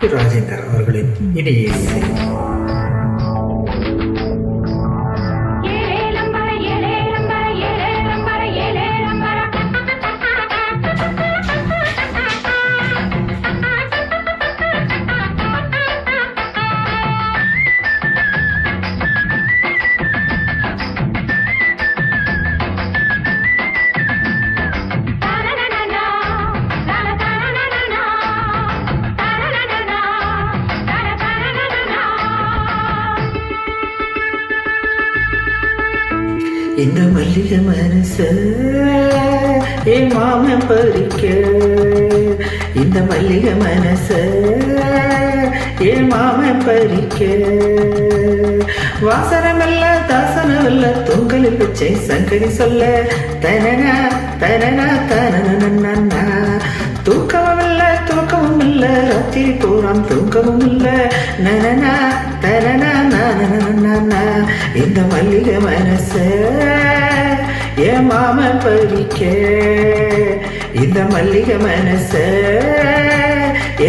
ராஜேந்தர் அவர்களின் இனிய இசை. இந்த மல்லிகை மனச என் மாமன் பறிக்க, இந்த மல்லிகை மனச என் மாமன் பறிக்க, வாசனமல்ல தாசனமல்ல தொங்கலில் பிச்சை சங்கடி சொல்ல தனனா தனனா தனனா, தூக்கமும் இல்ல தூக்கமும் இல்ல ராத்திரி பூராம் தூக்கமும் இல்ல நனனா தனனா நானா, இந்த மல்லிகை மனச என் மாமன் பறிக்க, இந்த மல்லிகை மனச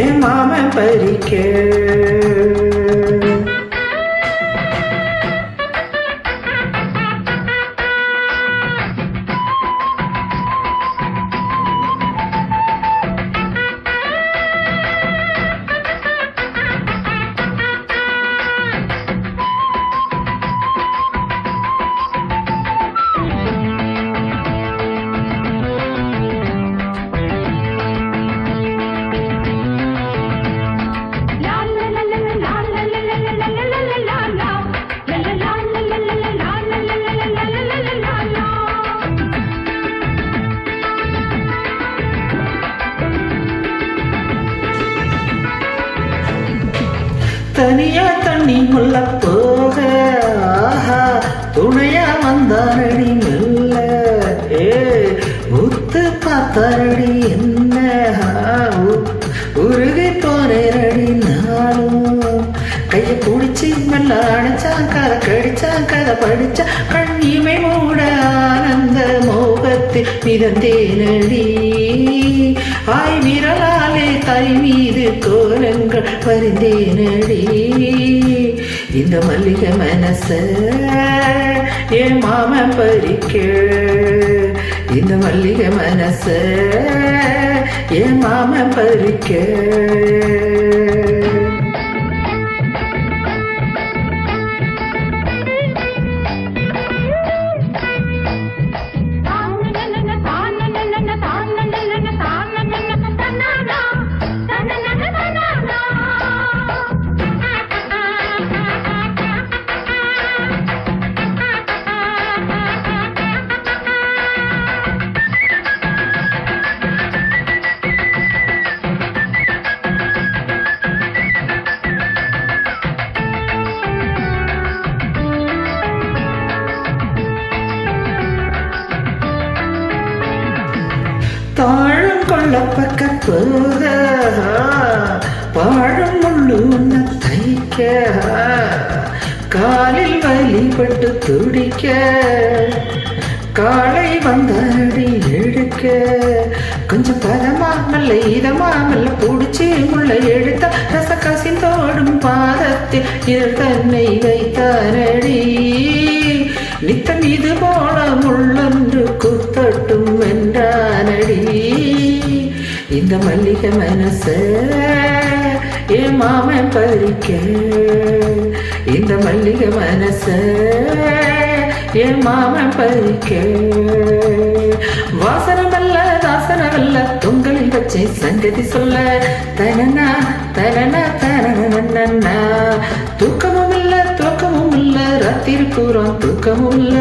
என் மாமன் பறிக்க. தனியா தண்ணி முல்ல போக துணையா வந்தாரடி மெல்ல, உத்து பார்த்தாரடி என்ன உருகி போனேரடி நானும், கைய பிடிச்சி மெல்ல அணைச்சான் கதை கடிச்சான் கதை படிச்சா கண்ணிமை மூட ஆனந்த மோகத்தில் மிதந்தேனடி, ஆய் விரலாலே தாய் மீது கோலங்கள் பறிந்தேனடி, இந்த மல்லிகை மனச என் மாமன் பறிக்க, இந்த மல்லிகை மனச என் மாமன் பறிக்க. தாழம் கொள்ள பக்க போக பாழும் முள்ளு உன்ன தைக்க, காலில் வலிப்பட்டு துடிக்க காலை வந்தாடி எடுக்க, கொஞ்சம் பதமா நல்ல இதமா நல்ல பிடிச்சி முள்ள எடுத்த ரச கசிந்தோடும் பாதத்தில் இதழ் தன்னை வைத்தாரடி, நித்தம் இது போல முள்ளொன்று குத்தட்டும் என்றானடி, இந்த மல்லிகை மனச என் மாமன் பறிக்க, இந்த மல்லிகை மனச என் மாமன் பறிக்க, வாசனமல்ல தாசனமல்ல தொங்கலில் வச்சை சங்கதி சொல்ல தனனா தனனா தனனா, தூக்கமும் இல்ல தூக்கமும் இல்ல ராத்திரி பூராம் தூக்கமும் இல்ல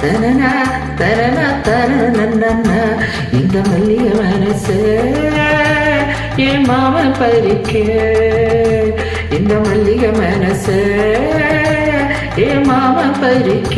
தனனா தனனா தனனா, இந்த மல்லிகை மனச என் மாமன் பறிக்க, இந்த மல்லிகை மனச என் மாமன் பறிக்க.